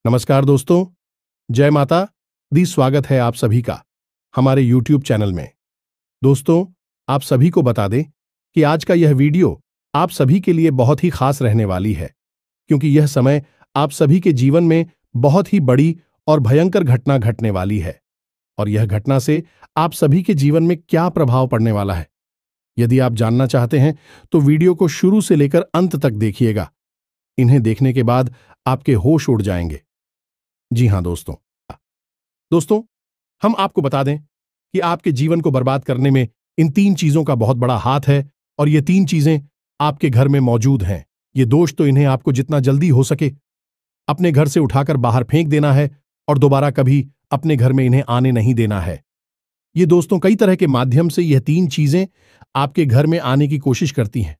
नमस्कार दोस्तों, जय माता दी। स्वागत है आप सभी का हमारे YouTube चैनल में। दोस्तों, आप सभी को बता दें कि आज का यह वीडियो आप सभी के लिए बहुत ही खास रहने वाली है, क्योंकि यह समय आप सभी के जीवन में बहुत ही बड़ी और भयंकर घटना घटने वाली है। और यह घटना से आप सभी के जीवन में क्या प्रभाव पड़ने वाला है, यदि आप जानना चाहते हैं तो वीडियो को शुरू से लेकर अंत तक देखिएगा। इन्हें देखने के बाद आपके होश उड़ जाएंगे। जी हां दोस्तों, हम आपको बता दें कि आपके जीवन को बर्बाद करने में इन 3 चीजों का बहुत बड़ा हाथ है, और ये 3 चीजें आपके घर में मौजूद हैं। ये दोष तो इन्हें आपको जितना जल्दी हो सके अपने घर से उठाकर बाहर फेंक देना है और दोबारा कभी अपने घर में इन्हें आने नहीं देना है। ये दोस्तों कई तरह के माध्यम से यह 3 चीजें आपके घर में आने की कोशिश करती हैं,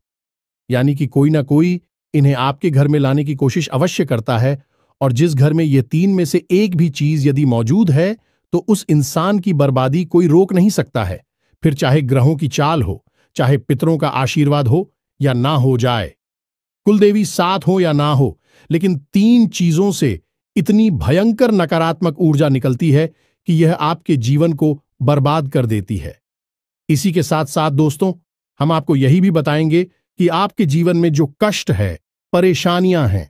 यानी कि कोई ना कोई इन्हें आपके घर में लाने की कोशिश अवश्य करता है। और जिस घर में ये 3 में से एक भी चीज यदि मौजूद है तो उस इंसान की बर्बादी कोई रोक नहीं सकता है। फिर चाहे ग्रहों की चाल हो, चाहे पितरों का आशीर्वाद हो या ना हो जाए, कुलदेवी साथ हो या ना हो, लेकिन 3 चीजों से इतनी भयंकर नकारात्मक ऊर्जा निकलती है कि यह आपके जीवन को बर्बाद कर देती है। इसी के साथ साथ दोस्तों, हम आपको यही भी बताएंगे कि आपके जीवन में जो कष्ट है, परेशानियां हैं,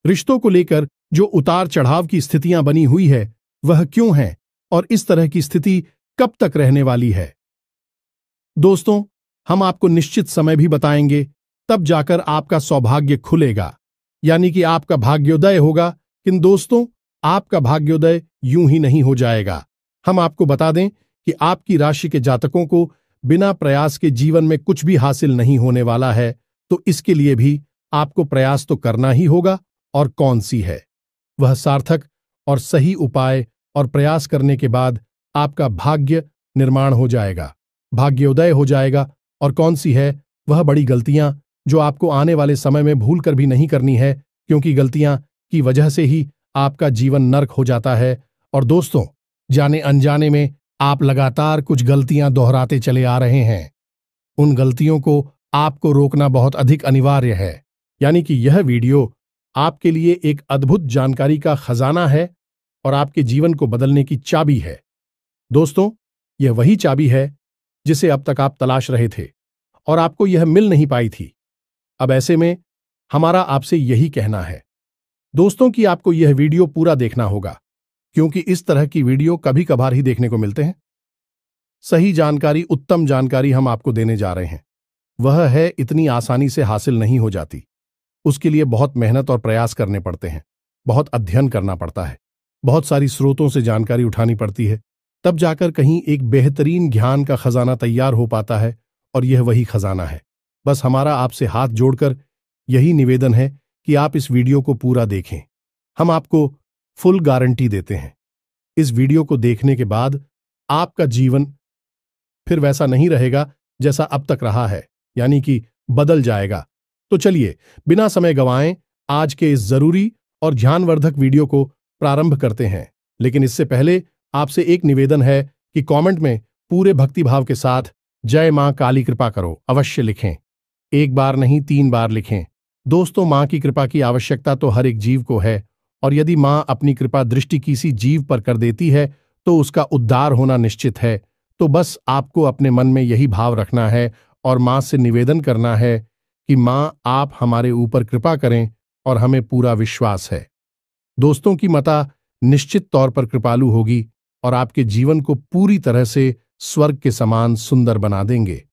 रिश्तों को लेकर जो उतार चढ़ाव की स्थितियां बनी हुई है, वह क्यों है और इस तरह की स्थिति कब तक रहने वाली है। दोस्तों, हम आपको निश्चित समय भी बताएंगे, तब जाकर आपका सौभाग्य खुलेगा, यानी कि आपका भाग्योदय होगा। किंतु दोस्तों, आपका भाग्योदय यूं ही नहीं हो जाएगा। हम आपको बता दें कि आपकी राशि के जातकों को बिना प्रयास के जीवन में कुछ भी हासिल नहीं होने वाला है, तो इसके लिए भी आपको प्रयास तो करना ही होगा। और कौन सी है वह सार्थक और सही उपाय, और प्रयास करने के बाद आपका भाग्य निर्माण हो जाएगा, भाग्योदय हो जाएगा। और कौन सी है वह बड़ी गलतियां जो आपको आने वाले समय में भूल कर भी नहीं करनी है, क्योंकि गलतियां की वजह से ही आपका जीवन नर्क हो जाता है। और दोस्तों, जाने अनजाने में आप लगातार कुछ गलतियां दोहराते चले आ रहे हैं। उन गलतियों को आपको रोकना बहुत अधिक अनिवार्य है, यानी कि यह वीडियो आपके लिए एक अद्भुत जानकारी का खजाना है और आपके जीवन को बदलने की चाबी है। दोस्तों, यह वही चाबी है जिसे अब तक आप तलाश रहे थे और आपको यह मिल नहीं पाई थी। अब ऐसे में हमारा आपसे यही कहना है दोस्तों कि आपको यह वीडियो पूरा देखना होगा, क्योंकि इस तरह की वीडियो कभी कभार ही देखने को मिलते हैं। सही जानकारी, उत्तम जानकारी हम आपको देने जा रहे हैं। वह है इतनी आसानी से हासिल नहीं हो जाती। उसके लिए बहुत मेहनत और प्रयास करने पड़ते हैं, बहुत अध्ययन करना पड़ता है, बहुत सारी स्रोतों से जानकारी उठानी पड़ती है, तब जाकर कहीं एक बेहतरीन ज्ञान का खजाना तैयार हो पाता है। और यह वही खजाना है। बस हमारा आपसे हाथ जोड़कर यही निवेदन है कि आप इस वीडियो को पूरा देखें। हम आपको फुल गारंटी देते हैं, इस वीडियो को देखने के बाद आपका जीवन फिर वैसा नहीं रहेगा जैसा अब तक रहा है, यानी कि बदल जाएगा। तो चलिए बिना समय गंवाएं आज के इस जरूरी और ध्यानवर्धक वीडियो को प्रारंभ करते हैं। लेकिन इससे पहले आपसे एक निवेदन है कि कमेंट में पूरे भक्तिभाव के साथ जय मां काली कृपा करो अवश्य लिखें। 1 बार नहीं 3 बार लिखें। दोस्तों, मां की कृपा की आवश्यकता तो हर एक जीव को है, और यदि मां अपनी कृपा दृष्टि किसी जीव पर कर देती है तो उसका उद्धार होना निश्चित है। तो बस आपको अपने मन में यही भाव रखना है और मां से निवेदन करना है कि मां आप हमारे ऊपर कृपा करें, और हमें पूरा विश्वास है दोस्तों की माता निश्चित तौर पर कृपालु होगी और आपके जीवन को पूरी तरह से स्वर्ग के समान सुंदर बना देंगे।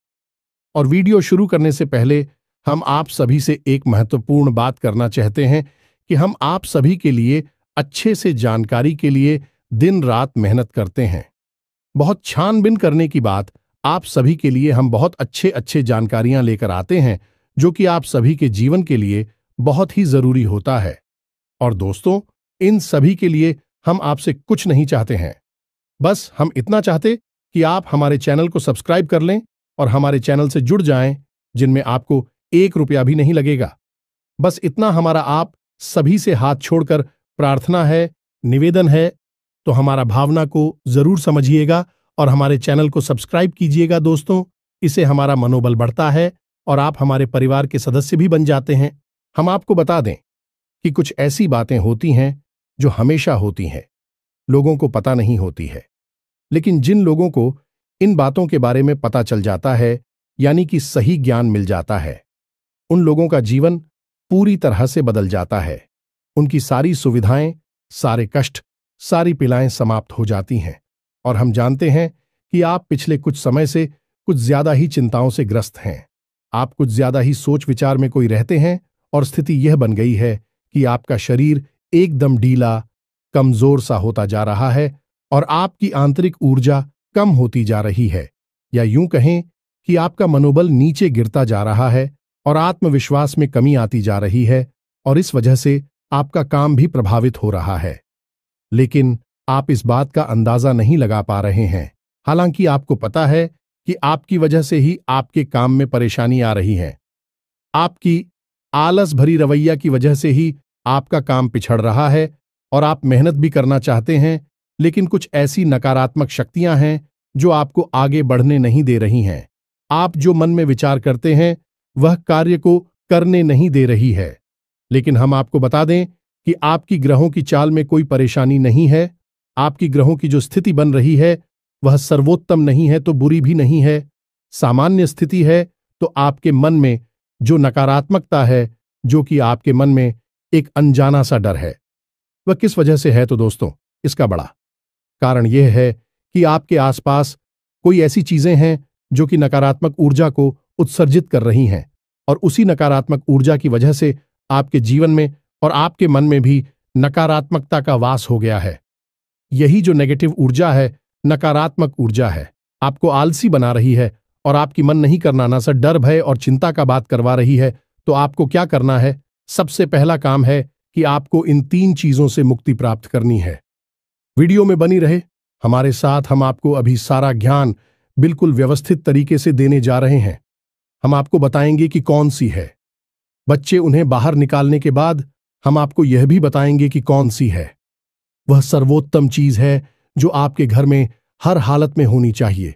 और वीडियो शुरू करने से पहले हम आप सभी से एक महत्वपूर्ण बात करना चाहते हैं कि हम आप सभी के लिए अच्छे से जानकारी के लिए दिन रात मेहनत करते हैं। बहुत छानबीन करने की बात, आप सभी के लिए हम बहुत अच्छे जानकारियां लेकर आते हैं, जो कि आप सभी के जीवन के लिए बहुत ही जरूरी होता है। और दोस्तों, इन सभी के लिए हम आपसे कुछ नहीं चाहते हैं, बस हम इतना चाहते कि आप हमारे चैनल को सब्सक्राइब कर लें और हमारे चैनल से जुड़ जाएं, जिनमें आपको 1 रुपया भी नहीं लगेगा। बस इतना हमारा आप सभी से हाथ छोड़कर प्रार्थना है, निवेदन है। तो हमारा भावना को जरूर समझिएगा और हमारे चैनल को सब्सक्राइब कीजिएगा दोस्तों। इससे हमारा मनोबल बढ़ता है और आप हमारे परिवार के सदस्य भी बन जाते हैं। हम आपको बता दें कि कुछ ऐसी बातें होती हैं जो हमेशा होती हैं, लोगों को पता नहीं होती है। लेकिन जिन लोगों को इन बातों के बारे में पता चल जाता है, यानी कि सही ज्ञान मिल जाता है, उन लोगों का जीवन पूरी तरह से बदल जाता है। उनकी सारी सुविधाएं, सारे कष्ट, सारी पीड़ाएं समाप्त हो जाती हैं। और हम जानते हैं कि आप पिछले कुछ समय से कुछ ज्यादा ही चिंताओं से ग्रस्त हैं। आप कुछ ज्यादा ही सोच विचार में कोई रहते हैं और स्थिति यह बन गई है कि आपका शरीर एकदम ढीला, कमजोर सा होता जा रहा है और आपकी आंतरिक ऊर्जा कम होती जा रही है, या यूं कहें कि आपका मनोबल नीचे गिरता जा रहा है और आत्मविश्वास में कमी आती जा रही है, और इस वजह से आपका काम भी प्रभावित हो रहा है। लेकिन आप इस बात का अंदाजा नहीं लगा पा रहे हैं। हालांकि आपको पता है कि आपकी वजह से ही आपके काम में परेशानी आ रही है। आपकी आलस भरी रवैया की वजह से ही आपका काम पिछड़ रहा है और आप मेहनत भी करना चाहते हैं, लेकिन कुछ ऐसी नकारात्मक शक्तियां हैं जो आपको आगे बढ़ने नहीं दे रही हैं। आप जो मन में विचार करते हैं वह कार्य को करने नहीं दे रही है। लेकिन हम आपको बता दें कि आपकी ग्रहों की चाल में कोई परेशानी नहीं है। आपकी ग्रहों की जो स्थिति बन रही है वह सर्वोत्तम नहीं है तो बुरी भी नहीं है, सामान्य स्थिति है। तो आपके मन में जो नकारात्मकता है, जो कि आपके मन में एक अनजाना सा डर है, वह किस वजह से है? तो दोस्तों, इसका बड़ा कारण यह है कि आपके आसपास कोई ऐसी चीजें हैं जो कि नकारात्मक ऊर्जा को उत्सर्जित कर रही हैं, और उसी नकारात्मक ऊर्जा की वजह से आपके जीवन में और आपके मन में भी नकारात्मकता का वास हो गया है। यही जो नेगेटिव ऊर्जा है, नकारात्मक ऊर्जा है, आपको आलसी बना रही है और आपकी मन नहीं करना ना सर डर, भय और चिंता का बात करवा रही है। तो आपको क्या करना है? सबसे पहला काम है कि आपको इन 3 चीजों से मुक्ति प्राप्त करनी है। वीडियो में बनी रहे हमारे साथ। हम आपको अभी सारा ज्ञान बिल्कुल व्यवस्थित तरीके से देने जा रहे हैं। हम आपको बताएंगे कि कौन सी है। बच्चे उन्हें बाहर निकालने के बाद हम आपको यह भी बताएंगे कि कौन सी है। वह सर्वोत्तम चीज है जो आपके घर में हर हालत में होनी चाहिए,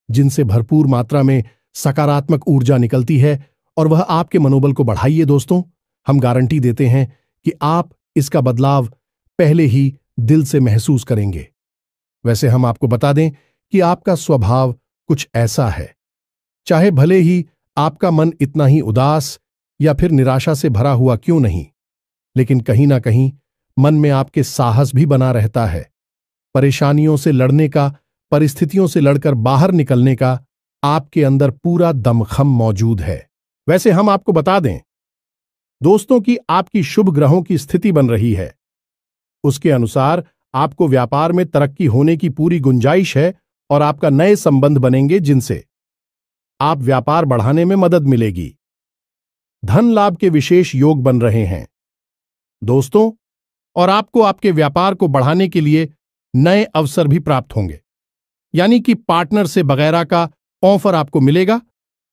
जिनसे भरपूर मात्रा में सकारात्मक ऊर्जा निकलती है, और वह आपके मनोबल को बढ़ाइए। दोस्तों, हम गारंटी देते हैं कि आप इसका बदलाव पहले ही दिल से महसूस करेंगे। वैसे हम आपको बता दें कि आपका स्वभाव कुछ ऐसा है, चाहे भले ही आपका मन इतना ही उदास या फिर निराशा से भरा हुआ क्यों नहीं, लेकिन कहीं ना कहीं मन में आपके साहस भी बना रहता है। परेशानियों से लड़ने का, परिस्थितियों से लड़कर बाहर निकलने का आपके अंदर पूरा दमखम मौजूद है। वैसे हम आपको बता दें दोस्तों कि आपकी शुभ ग्रहों की स्थिति बन रही है, उसके अनुसार आपको व्यापार में तरक्की होने की पूरी गुंजाइश है और आपका नए संबंध बनेंगे जिनसे आप व्यापार बढ़ाने में मदद मिलेगी। धन लाभ के विशेष योग बन रहे हैं दोस्तों, और आपको आपके व्यापार को बढ़ाने के लिए नए अवसर भी प्राप्त होंगे, यानी कि पार्टनर से वगैरह का ऑफर आपको मिलेगा,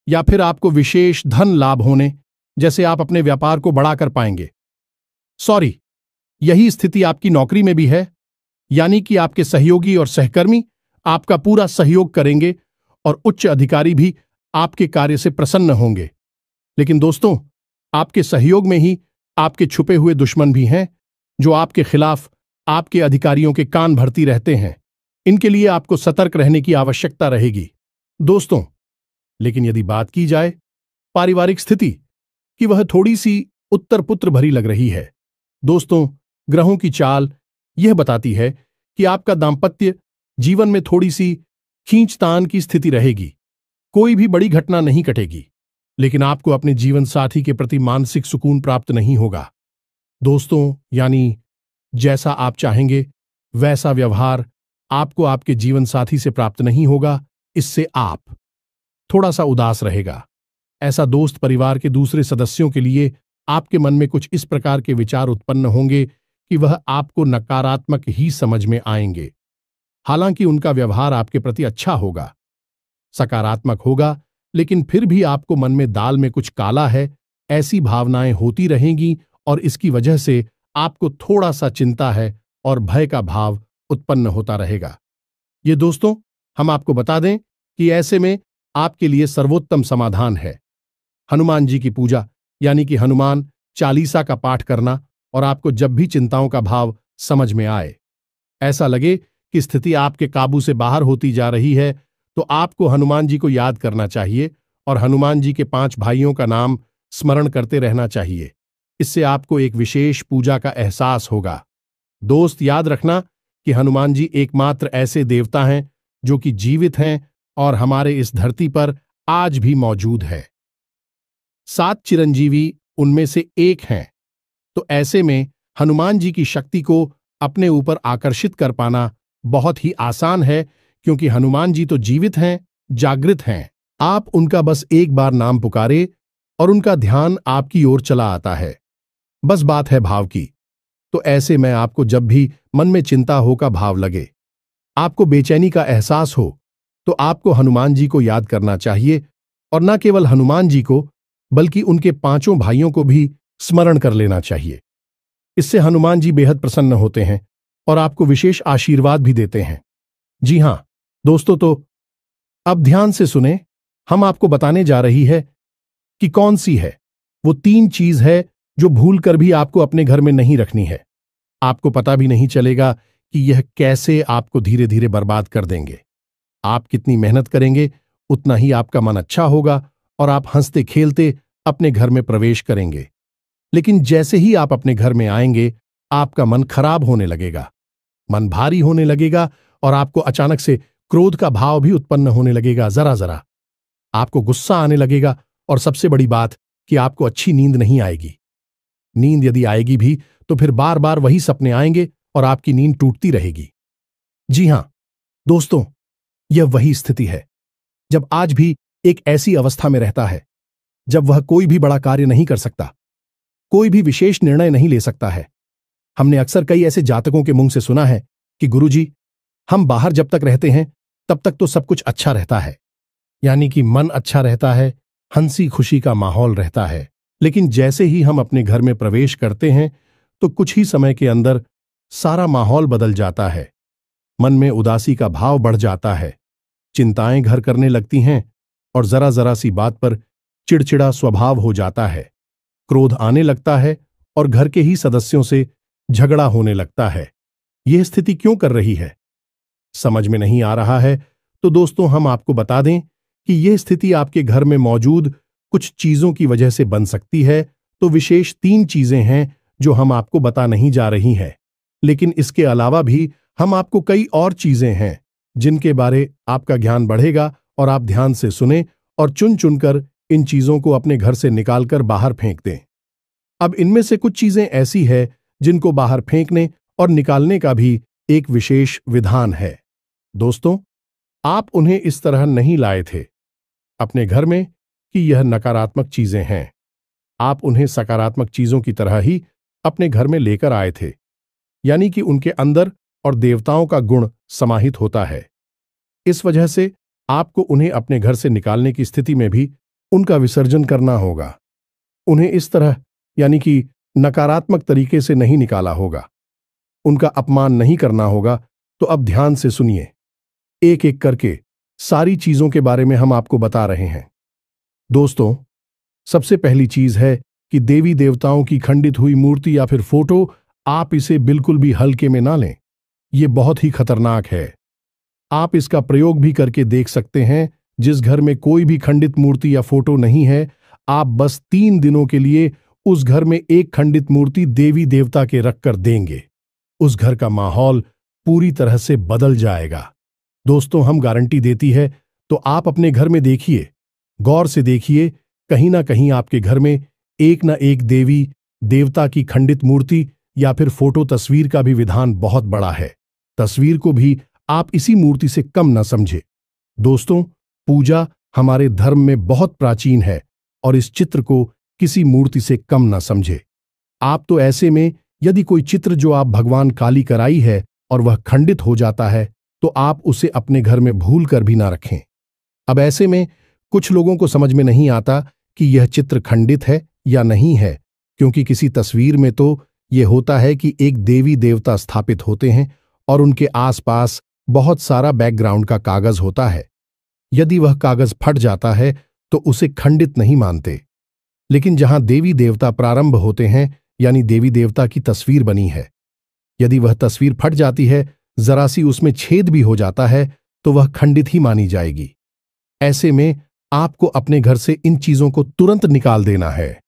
या फिर आपको विशेष धन लाभ होने जैसे आप अपने व्यापार को बढ़ाकर पाएंगे। सॉरी, यही स्थिति आपकी नौकरी में भी है, यानी कि आपके सहयोगी और सहकर्मी आपका पूरा सहयोग करेंगे और उच्च अधिकारी भी आपके कार्य से प्रसन्न होंगे। लेकिन दोस्तों, आपके सहयोग में ही आपके छुपे हुए दुश्मन भी हैं जो आपके खिलाफ आपके अधिकारियों के कान भरती रहते हैं। इनके लिए आपको सतर्क रहने की आवश्यकता रहेगी दोस्तों। लेकिन यदि बात की जाए पारिवारिक स्थिति की, वह थोड़ी सी उत्तर पुत्र भरी लग रही है दोस्तों। ग्रहों की चाल यह बताती है कि आपका दांपत्य जीवन में थोड़ी सी खींचतान की स्थिति रहेगी। कोई भी बड़ी घटना नहीं घटेगी, लेकिन आपको अपने जीवन साथी के प्रति मानसिक सुकून प्राप्त नहीं होगा दोस्तों। यानी जैसा आप चाहेंगे वैसा व्यवहार आपको आपके जीवन साथी से प्राप्त नहीं होगा। इससे आप थोड़ा सा उदास रहेगा। ऐसा दोस्त परिवार के दूसरे सदस्यों के लिए आपके मन में कुछ इस प्रकार के विचार उत्पन्न होंगे कि वह आपको नकारात्मक ही समझ में आएंगे। हालांकि उनका व्यवहार आपके प्रति अच्छा होगा, सकारात्मक होगा, लेकिन फिर भी आपको मन में दाल में कुछ काला है, ऐसी भावनाएं होती रहेंगी, और इसकी वजह से आपको थोड़ा सा चिंता है और भय का भाव उत्पन्न होता रहेगा। ये दोस्तों, हम आपको बता दें कि ऐसे में आपके लिए सर्वोत्तम समाधान है हनुमान जी की पूजा, यानी कि हनुमान चालीसा का पाठ करना। और आपको जब भी चिंताओं का भाव समझ में आए, ऐसा लगे कि स्थिति आपके काबू से बाहर होती जा रही है, तो आपको हनुमान जी को याद करना चाहिए और हनुमान जी के 5 भाइयों का नाम स्मरण करते रहना चाहिए। इससे आपको एक विशेष पूजा का एहसास होगा। दोस्त, याद रखना कि हनुमान जी एकमात्र ऐसे देवता हैं जो कि जीवित हैं और हमारे इस धरती पर आज भी मौजूद है। 7 चिरंजीवी उनमें से एक हैं, तो ऐसे में हनुमान जी की शक्ति को अपने ऊपर आकर्षित कर पाना बहुत ही आसान है, क्योंकि हनुमान जी तो जीवित हैं, जागृत हैं। आप उनका बस एक बार नाम पुकारे और उनका ध्यान आपकी ओर चला आता है। बस बात है भाव की। तो ऐसे में आपको जब भी मन में चिंता हो का भाव लगे, आपको बेचैनी का एहसास हो, तो आपको हनुमान जी को याद करना चाहिए और न केवल हनुमान जी को बल्कि उनके 5 भाइयों को भी स्मरण कर लेना चाहिए। इससे हनुमान जी बेहद प्रसन्न होते हैं और आपको विशेष आशीर्वाद भी देते हैं। जी हां दोस्तों, तो अब ध्यान से सुने। हम आपको बताने जा रही है कि कौन सी है वो 3 चीज है जो भूल कर भी आपको अपने घर में नहीं रखनी है। आपको पता भी नहीं चलेगा कि यह कैसे आपको धीरे धीरे बर्बाद कर देंगे। आप कितनी मेहनत करेंगे उतना ही आपका मन अच्छा होगा और आप हंसते खेलते अपने घर में प्रवेश करेंगे। लेकिन जैसे ही आप अपने घर में आएंगे, आपका मन खराब होने लगेगा, मन भारी होने लगेगा और आपको अचानक से क्रोध का भाव भी उत्पन्न होने लगेगा। जरा जरा आपको गुस्सा आने लगेगा और सबसे बड़ी बात कि आपको अच्छी नींद नहीं आएगी। नींद यदि आएगी भी तो फिर बार बार वही सपने आएंगे और आपकी नींद टूटती रहेगी। जी हां दोस्तों, यह वही स्थिति है जब आज भी एक ऐसी अवस्था में रहता है जब वह कोई भी बड़ा कार्य नहीं कर सकता, कोई भी विशेष निर्णय नहीं ले सकता है। हमने अक्सर कई ऐसे जातकों के मुंह से सुना है कि गुरुजी, हम बाहर जब तक रहते हैं तब तक तो सब कुछ अच्छा रहता है, यानी कि मन अच्छा रहता है, हंसी खुशी का माहौल रहता है। लेकिन जैसे ही हम अपने घर में प्रवेश करते हैं तो कुछ ही समय के अंदर सारा माहौल बदल जाता है। मन में उदासी का भाव बढ़ जाता है, चिंताएं घर करने लगती हैं और जरा जरा सी बात पर चिड़चिड़ा स्वभाव हो जाता है, क्रोध आने लगता है और घर के ही सदस्यों से झगड़ा होने लगता है। यह स्थिति क्यों कर रही है, समझ में नहीं आ रहा है? तो दोस्तों, हम आपको बता दें कि यह स्थिति आपके घर में मौजूद कुछ चीजों की वजह से बन सकती है। तो विशेष 3 चीजें हैं जो हम आपको बता नहीं जा रही हैं, लेकिन इसके अलावा भी हम आपको कई और चीजें हैं जिनके बारे आपका ज्ञान बढ़ेगा और आप ध्यान से सुने और चुन चुनकर इन चीजों को अपने घर से निकालकर बाहर फेंक दें। अब इनमें से कुछ चीजें ऐसी है जिनको बाहर फेंकने और निकालने का भी एक विशेष विधान है। दोस्तों, आप उन्हें इस तरह नहीं लाए थे अपने घर में कि यह नकारात्मक चीजें हैं। आप उन्हें सकारात्मक चीजों की तरह ही अपने घर में लेकर आए थे, यानी कि उनके अंदर और देवताओं का गुण समाहित होता है। इस वजह से आपको उन्हें अपने घर से निकालने की स्थिति में भी उनका विसर्जन करना होगा। उन्हें इस तरह यानी कि नकारात्मक तरीके से नहीं निकाला होगा, उनका अपमान नहीं करना होगा। तो अब ध्यान से सुनिए, एक एक करके सारी चीजों के बारे में हम आपको बता रहे हैं। दोस्तों, सबसे पहली चीज है कि देवी देवताओं की खंडित हुई मूर्ति या फिर फोटो, आप इसे बिल्कुल भी हल्के में ना लें। यह बहुत ही खतरनाक है। आप इसका प्रयोग भी करके देख सकते हैं। जिस घर में कोई भी खंडित मूर्ति या फोटो नहीं है, आप बस 3 दिनों के लिए उस घर में एक खंडित मूर्ति देवी देवता के रखकर देंगे, उस घर का माहौल पूरी तरह से बदल जाएगा। दोस्तों, हम गारंटी देती है। तो आप अपने घर में देखिए, गौर से देखिए, कहीं ना कहीं आपके घर में एक न एक देवी देवता की खंडित मूर्ति या फिर फोटो तस्वीर का भी विधान बहुत बड़ा है। तस्वीर को भी आप इसी मूर्ति से कम न समझे। दोस्तों, पूजा हमारे धर्म में बहुत प्राचीन है और इस चित्र को किसी मूर्ति से कम न समझे। आप तो ऐसे में यदि कोई चित्र जो आप भगवान काली कराई है और वह खंडित हो जाता है, तो आप उसे अपने घर में भूल कर भी ना रखें। अब ऐसे में कुछ लोगों को समझ में नहीं आता कि यह चित्र खंडित है या नहीं है, क्योंकि किसी तस्वीर में तो यह होता है कि एक देवी देवता स्थापित होते हैं और उनके आसपास बहुत सारा बैकग्राउंड का कागज होता है। यदि वह कागज फट जाता है तो उसे खंडित नहीं मानते। लेकिन जहां देवी देवता प्रारंभ होते हैं, यानी देवी देवता की तस्वीर बनी है, यदि वह तस्वीर फट जाती है, जरा सी उसमें छेद भी हो जाता है, तो वह खंडित ही मानी जाएगी। ऐसे में आपको अपने घर से इन चीजों को तुरंत निकाल देना है,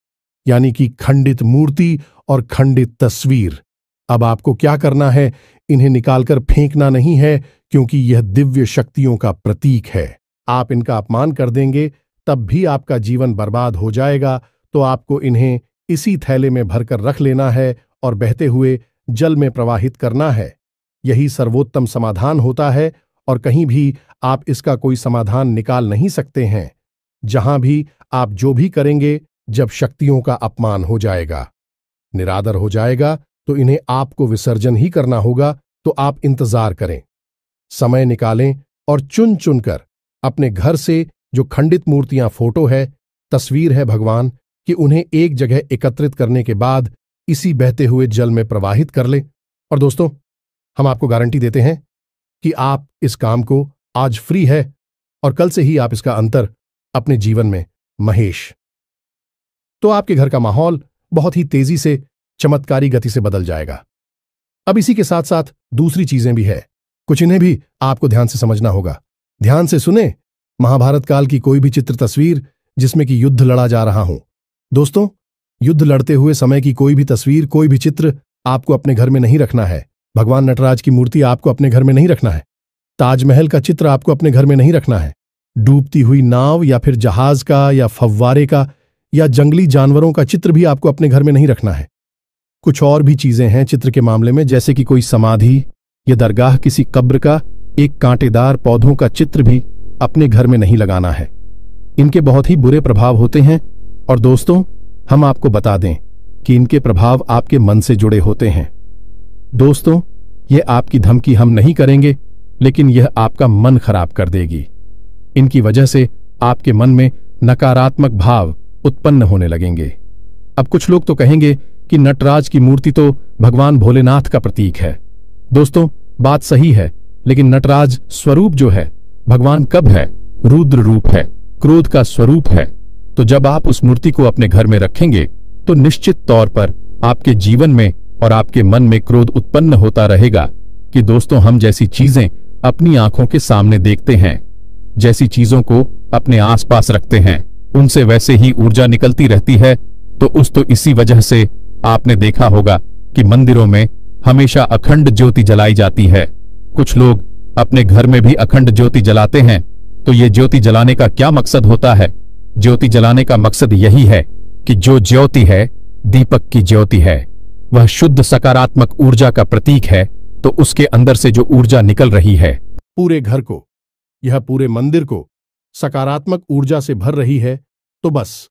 यानी कि खंडित मूर्ति और खंडित तस्वीर। अब आपको क्या करना है? इन्हें निकालकर फेंकना नहीं है, क्योंकि यह दिव्य शक्तियों का प्रतीक है। आप इनका अपमान कर देंगे तब भी आपका जीवन बर्बाद हो जाएगा। तो आपको इन्हें इसी थैले में भरकर रख लेना है और बहते हुए जल में प्रवाहित करना है। यही सर्वोत्तम समाधान होता है, और कहीं भी आप इसका कोई समाधान निकाल नहीं सकते हैं। जहां भी आप जो भी करेंगे, जब शक्तियों का अपमान हो जाएगा, निरादर हो जाएगा, तो इन्हें आपको विसर्जन ही करना होगा। तो आप इंतजार करें, समय निकालें और चुन चुनकर अपने घर से जो खंडित मूर्तियां, फोटो है, तस्वीर है भगवान कि उन्हें एक जगह एकत्रित करने के बाद इसी बहते हुए जल में प्रवाहित कर लें। और दोस्तों, हम आपको गारंटी देते हैं कि आप इस काम को आज फ्री है और कल से ही आप इसका अंतर अपने जीवन में महेश, तो आपके घर का माहौल बहुत ही तेजी से, चमत्कारी गति से बदल जाएगा। अब इसी के साथ साथ दूसरी चीजें भी है, कुछ इन्हें भी आपको ध्यान से समझना होगा। ध्यान से सुने। महाभारत काल की कोई भी चित्र तस्वीर जिसमें कि युद्ध लड़ा जा रहा हो, दोस्तों, युद्ध लड़ते हुए समय की कोई भी तस्वीर, कोई भी चित्र आपको अपने घर में नहीं रखना है। भगवान नटराज की मूर्ति आपको अपने घर में नहीं रखना है। ताजमहल का चित्र आपको अपने घर में नहीं रखना है। डूबती हुई नाव या फिर जहाज का या फव्वारे का या जंगली जानवरों का चित्र भी आपको अपने घर में नहीं रखना है। कुछ और भी चीजें हैं चित्र के मामले में, जैसे कि कोई समाधि या दरगाह, किसी कब्र का एक कांटेदार पौधों का चित्र भी अपने घर में नहीं लगाना है। इनके बहुत ही बुरे प्रभाव होते हैं। और दोस्तों, हम आपको बता दें कि इनके प्रभाव आपके मन से जुड़े होते हैं। दोस्तों, यह आपकी धमकी हम नहीं करेंगे, लेकिन यह आपका मन खराब कर देगी। इनकी वजह से आपके मन में नकारात्मक भाव उत्पन्न होने लगेंगे। अब कुछ लोग तो कहेंगे कि नटराज की मूर्ति तो भगवान भोलेनाथ का प्रतीक है। दोस्तों, बात सही है, लेकिन नटराज स्वरूप जो है, भगवान कब है? रुद्र रूप है, क्रोध का स्वरूप है। तो जब आप उस मूर्ति को अपने घर में रखेंगे, तो निश्चित तौर पर आपके जीवन में और आपके मन में क्रोध उत्पन्न होता रहेगा कि दोस्तों, हम जैसी चीजें अपनी आंखों के सामने देखते हैं, जैसी चीजों को अपने आसपास रखते हैं, उनसे वैसे ही ऊर्जा निकलती रहती है। तो इसी वजह से आपने देखा होगा कि मंदिरों में हमेशा अखंड ज्योति जलाई जाती है। कुछ लोग अपने घर में भी अखंड ज्योति जलाते हैं। तो ये ज्योति जलाने का क्या मकसद होता है? ज्योति जलाने का मकसद यही है कि जो ज्योति है, दीपक की ज्योति है, वह शुद्ध सकारात्मक ऊर्जा का प्रतीक है। तो उसके अंदर से जो ऊर्जा निकल रही है, पूरे घर को, यह पूरे मंदिर को सकारात्मक ऊर्जा से भर रही है। तो बस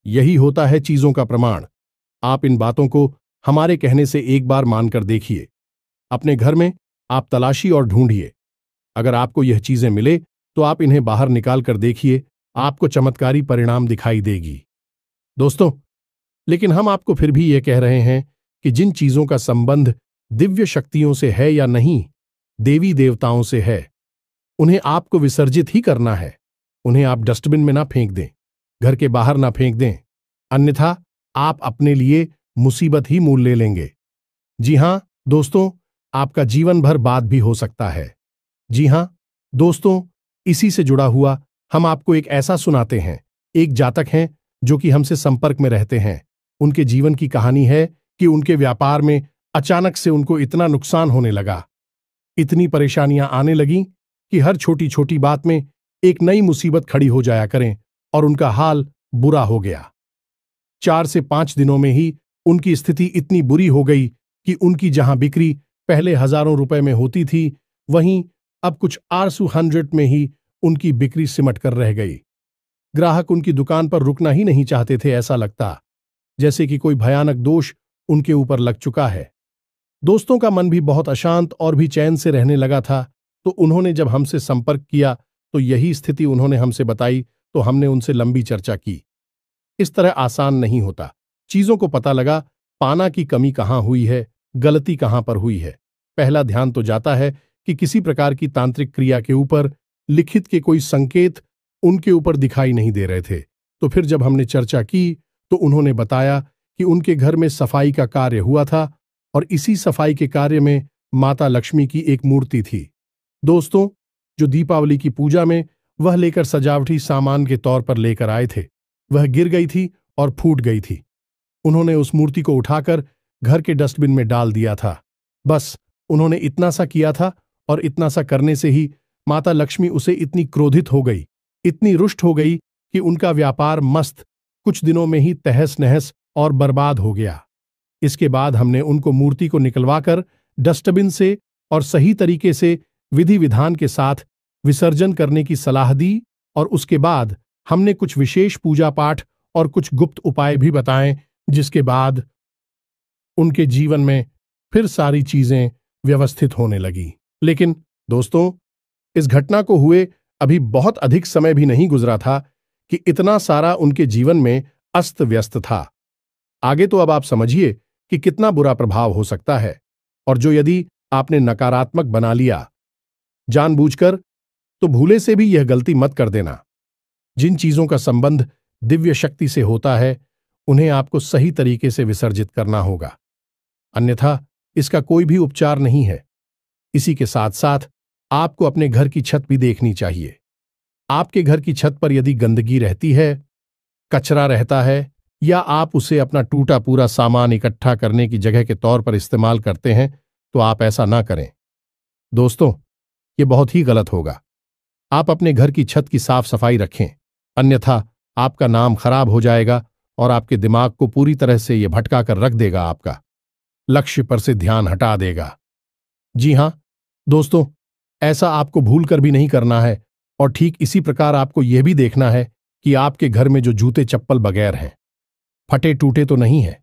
यही होता है चीजों का प्रमाण। आप इन बातों को हमारे कहने से एक बार मानकर देखिए। अपने घर में आप तलाशी और ढूंढिए। अगर आपको यह चीजें मिले तो आप इन्हें बाहर निकाल कर देखिए, आपको चमत्कारी परिणाम दिखाई देगी। दोस्तों, लेकिन हम आपको फिर भी यह कह रहे हैं कि जिन चीजों का संबंध दिव्य शक्तियों से है या नहीं, देवी देवताओं से है, उन्हें आपको विसर्जित ही करना है। उन्हें आप डस्टबिन में ना फेंक दें, घर के बाहर ना फेंक दें, अन्यथा आप अपने लिए मुसीबत ही मोल ले लेंगे। जी हां दोस्तों, आपका जीवन भर बाद भी हो सकता है। जी हां दोस्तों, इसी से जुड़ा हुआ हम आपको एक ऐसा सुनाते हैं। एक जातक हैं जो कि हमसे संपर्क में रहते हैं। उनके जीवन की कहानी है कि उनके व्यापार में अचानक से उनको इतना नुकसान होने लगा, इतनी परेशानियां आने लगीं कि हर छोटी छोटी बात में एक नई मुसीबत खड़ी हो जाया करें, और उनका हाल बुरा हो गया। 4 से 5 दिनों में ही उनकी स्थिति इतनी बुरी हो गई कि उनकी जहां बिक्री पहले हजारों रुपए में होती थी, वहीं अब कुछ आरसू 100 में ही उनकी बिक्री सिमट कर रह गई। ग्राहक उनकी दुकान पर रुकना ही नहीं चाहते थे। ऐसा लगता जैसे कि कोई भयानक दोष उनके ऊपर लग चुका है। दोस्तों का मन भी बहुत अशांत और भी चैन से रहने लगा था। तो उन्होंने जब हमसे संपर्क किया तो यही स्थिति उन्होंने हमसे बताई। तो हमने उनसे लंबी चर्चा की। इस तरह आसान नहीं होता। चीजों को पता लगा, पाना की कमी कहां हुई है, गलती कहां पर हुई है। पहला ध्यान तो जाता है कि किसी प्रकार की तांत्रिक क्रिया के ऊपर लिखित के कोई संकेत उनके ऊपर दिखाई नहीं दे रहे थे। तो फिर जब हमने चर्चा की तो उन्होंने बताया कि उनके घर में सफाई का कार्य हुआ था और इसी सफाई के कार्य में माता लक्ष्मी की एक मूर्ति थी। दोस्तों, जो दीपावली की पूजा में वह लेकर सजावटी सामान के तौर पर लेकर आए थे, वह गिर गई थी और फूट गई थी। उन्होंने उस मूर्ति को उठाकर घर के डस्टबिन में डाल दिया था। बस उन्होंने इतना सा किया था और इतना सा करने से ही माता लक्ष्मी उसे इतनी क्रोधित हो गई, इतनी रुष्ट हो गई कि उनका व्यापार मस्त कुछ दिनों में ही तहस नहस और बर्बाद हो गया। इसके बाद हमने उनको मूर्ति को निकलवाकर डस्टबिन से और सही तरीके से विधि विधान के साथ विसर्जन करने की सलाह दी और उसके बाद हमने कुछ विशेष पूजा पाठ और कुछ गुप्त उपाय भी बताएं, जिसके बाद उनके जीवन में फिर सारी चीजें व्यवस्थित होने लगी। लेकिन दोस्तों, इस घटना को हुए अभी बहुत अधिक समय भी नहीं गुजरा था कि इतना सारा उनके जीवन में अस्त व्यस्त था। आगे तो अब आप समझिए कि कितना बुरा प्रभाव हो सकता है, और जो यदि आपने नकारात्मक बना लिया जानबूझकर, तो भूले से भी यह गलती मत कर देना। जिन चीजों का संबंध दिव्य शक्ति से होता है, उन्हें आपको सही तरीके से विसर्जित करना होगा, अन्यथा इसका कोई भी उपचार नहीं है। इसी के साथ साथ आपको अपने घर की छत भी देखनी चाहिए। आपके घर की छत पर यदि गंदगी रहती है, कचरा रहता है, या आप उसे अपना टूटा पूरा सामान इकट्ठा करने की जगह के तौर पर इस्तेमाल करते हैं, तो आप ऐसा ना करें। दोस्तों, ये बहुत ही गलत होगा। आप अपने घर की छत की साफ सफाई रखें, अन्यथा आपका नाम खराब हो जाएगा और आपके दिमाग को पूरी तरह से यह भटका कर रख देगा, आपका लक्ष्य पर से ध्यान हटा देगा। जी हां दोस्तों, ऐसा आपको भूल कर भी नहीं करना है। और ठीक इसी प्रकार आपको यह भी देखना है कि आपके घर में जो जूते चप्पल बगैर हैं, फटे टूटे तो नहीं है,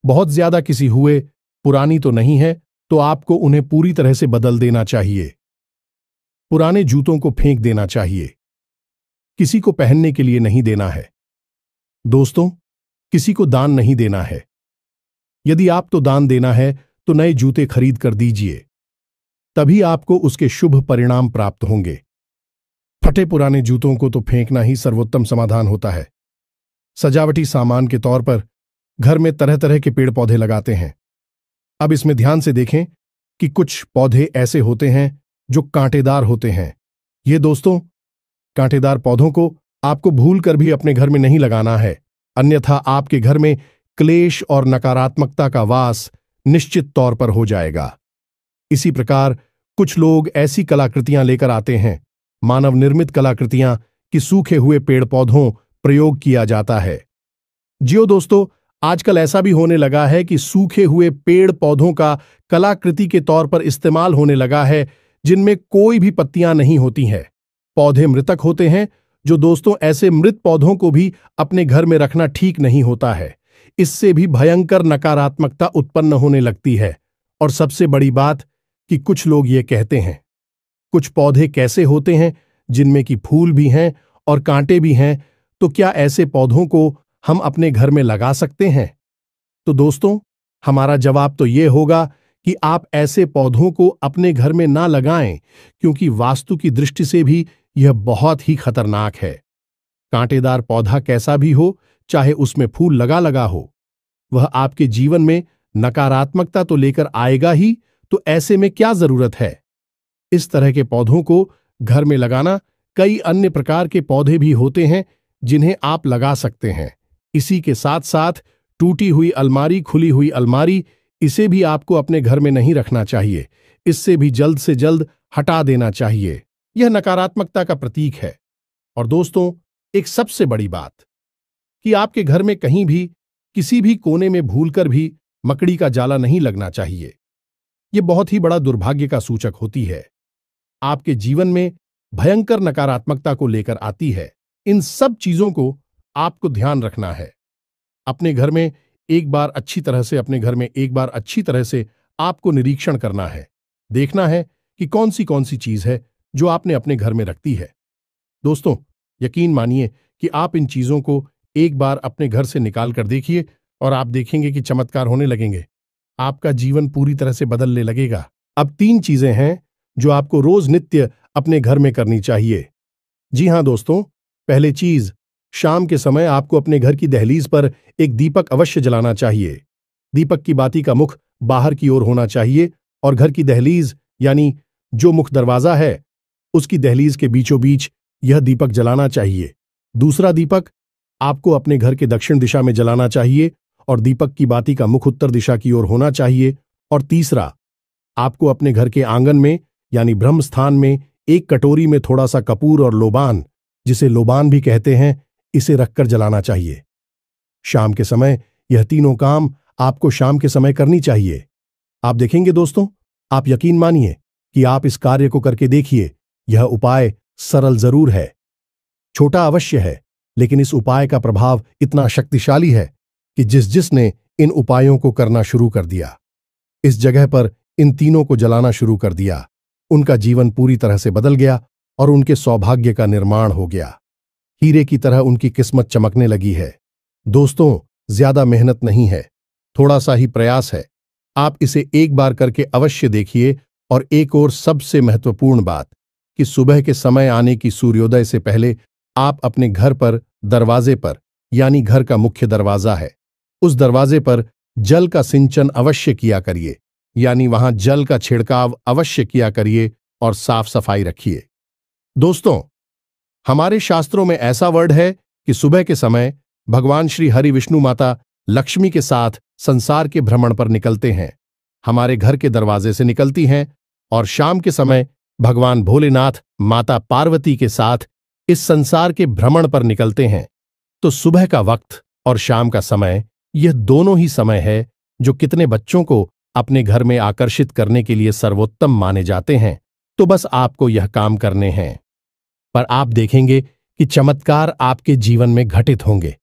बहुत ज्यादा किसी हुए पुरानी तो नहीं है, तो आपको उन्हें पूरी तरह से बदल देना चाहिए। पुराने जूतों को फेंक देना चाहिए, किसी को पहनने के लिए नहीं देना है। दोस्तों, किसी को दान नहीं देना है। यदि आपको दान देना है तो नए जूते खरीद कर दीजिए, तभी आपको उसके शुभ परिणाम प्राप्त होंगे। फटे पुराने जूतों को तो फेंकना ही सर्वोत्तम समाधान होता है। सजावटी सामान के तौर पर घर में तरह तरह के पेड़ पौधे लगाते हैं। अब इसमें ध्यान से देखें कि कुछ पौधे ऐसे होते हैं जो कांटेदार होते हैं। ये दोस्तों, कांटेदार पौधों को आपको भूल कर भी अपने घर में नहीं लगाना है, अन्यथा आपके घर में क्लेश और नकारात्मकता का वास निश्चित तौर पर हो जाएगा। इसी प्रकार कुछ लोग ऐसी कलाकृतियां लेकर आते हैं, मानव निर्मित कलाकृतियां, कि सूखे हुए पेड़ पौधों प्रयोग किया जाता है। जियो दोस्तों, आजकल ऐसा भी होने लगा है कि सूखे हुए पेड़ पौधों का कलाकृति के तौर पर इस्तेमाल होने लगा है, जिनमें कोई भी पत्तियां नहीं होती हैं। पौधे मृतक होते हैं। जो दोस्तों, ऐसे मृत पौधों को भी अपने घर में रखना ठीक नहीं होता है। इससे भी भयंकर नकारात्मकता उत्पन्न होने लगती है। और सबसे बड़ी बात कि कुछ लोग ये कहते हैं, कुछ पौधे कैसे होते हैं जिनमें कि फूल भी हैं और कांटे भी हैं, तो क्या ऐसे पौधों को हम अपने घर में लगा सकते हैं? तो दोस्तों, हमारा जवाब तो ये होगा कि आप ऐसे पौधों को अपने घर में ना लगाएं, क्योंकि वास्तु की दृष्टि से भी यह बहुत ही खतरनाक है। कांटेदार पौधा कैसा भी हो, चाहे उसमें फूल लगा लगा हो, वह आपके जीवन में नकारात्मकता तो लेकर आएगा ही, तो ऐसे में क्या जरूरत है? इस तरह के पौधों को घर में लगाना, कई अन्य प्रकार के पौधे भी होते हैं जिन्हें आप लगा सकते हैं। इसी के साथ साथ टूटी हुई अलमारी, खुली हुई अलमारी, इसे भी आपको अपने घर में नहीं रखना चाहिए। इससे भी जल्द से जल्द हटा देना चाहिए। यह नकारात्मकता का प्रतीक है। और दोस्तों, एक सबसे बड़ी बात कि आपके घर में कहीं भी किसी भी कोने में भूलकर भी मकड़ी का जाला नहीं लगना चाहिए। यह बहुत ही बड़ा दुर्भाग्य का सूचक होती है, आपके जीवन में भयंकर नकारात्मकता को लेकर आती है। इन सब चीजों को आपको ध्यान रखना है। अपने घर में एक बार अच्छी तरह से आपको निरीक्षण करना है, देखना है कि कौन सी चीज है जो आपने अपने घर में रखती है। दोस्तों, यकीन मानिए कि आप इन चीजों को एक बार अपने घर से निकाल कर देखिए और आप देखेंगे कि चमत्कार होने लगेंगे। आपका जीवन पूरी तरह से बदलने लगेगा। अब 3 चीजें हैं जो आपको रोज नित्य अपने घर में करनी चाहिए। जी हां दोस्तों, पहली चीज, शाम के समय आपको अपने घर की दहलीज पर एक दीपक अवश्य जलाना चाहिए। दीपक की बाती का मुख बाहर की ओर होना चाहिए और घर की दहलीज यानी जो मुख्य दरवाजा है उसकी दहलीज के बीचों बीच यह दीपक जलाना चाहिए। दूसरा दीपक आपको अपने घर के दक्षिण दिशा में जलाना चाहिए और दीपक की बाती का मुख उत्तर दिशा की ओर होना चाहिए। और तीसरा, आपको अपने घर के आंगन में यानी ब्रह्म स्थान में एक कटोरी में थोड़ा सा कपूर और लोबान, जिसे लोबान भी कहते हैं, इसे रखकर जलाना चाहिए। शाम के समय यह तीनों काम आपको शाम के समय करनी चाहिए। आप देखेंगे दोस्तों, आप यकीन मानिए कि आप इस कार्य को करके देखिए। यह उपाय सरल जरूर है, छोटा अवश्य है, लेकिन इस उपाय का प्रभाव इतना शक्तिशाली है कि जिसने इन उपायों को करना शुरू कर दिया, इस जगह पर इन तीनों को जलाना शुरू कर दिया, उनका जीवन पूरी तरह से बदल गया और उनके सौभाग्य का निर्माण हो गया। हीरे की तरह उनकी किस्मत चमकने लगी है। दोस्तों, ज्यादा मेहनत नहीं है, थोड़ा सा ही प्रयास है। आप इसे एक बार करके अवश्य देखिए। और एक और सबसे महत्वपूर्ण बात कि सुबह के समय आने की सूर्योदय से पहले आप अपने घर पर दरवाजे पर, यानी घर का मुख्य दरवाजा है, उस दरवाजे पर जल का सिंचन अवश्य किया करिए, यानी वहां जल का छिड़काव अवश्य किया करिए और साफ सफाई रखिए। दोस्तों, हमारे शास्त्रों में ऐसा वर्ड है कि सुबह के समय भगवान श्री हरि विष्णु माता लक्ष्मी के साथ संसार के भ्रमण पर निकलते हैं, हमारे घर के दरवाजे से निकलती हैं, और शाम के समय भगवान भोलेनाथ माता पार्वती के साथ इस संसार के भ्रमण पर निकलते हैं। तो सुबह का वक्त और शाम का समय, यह दोनों ही समय है जो कितने बच्चों को अपने घर में आकर्षित करने के लिए सर्वोत्तम माने जाते हैं। तो बस आपको यह काम करने हैं, पर आप देखेंगे कि चमत्कार आपके जीवन में घटित होंगे।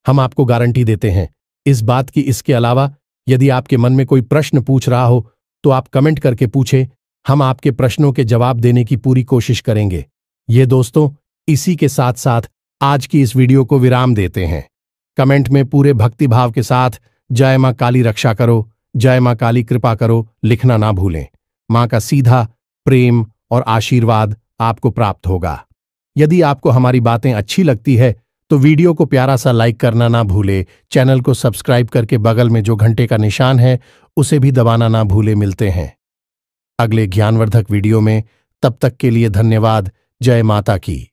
हम आपको गारंटी देते हैं इस बात की। इसके अलावा यदि आपके मन में कोई प्रश्न पूछ रहा हो तो आप कमेंट करके पूछें, हम आपके प्रश्नों के जवाब देने की पूरी कोशिश करेंगे। ये दोस्तों, इसी के साथ साथ आज की इस वीडियो को विराम देते हैं। कमेंट में पूरे भक्तिभाव के साथ जय मां काली रक्षा करो, जय मां काली कृपा करो लिखना ना भूलें। मां का सीधा प्रेम और आशीर्वाद आपको प्राप्त होगा। यदि आपको हमारी बातें अच्छी लगती है तो वीडियो को प्यारा सा लाइक करना ना भूले, चैनल को सब्सक्राइब करके बगल में जो घंटे का निशान है उसे भी दबाना ना भूले। मिलते हैं अगले ज्ञानवर्धक वीडियो में, तब तक के लिए धन्यवाद। जय माता की।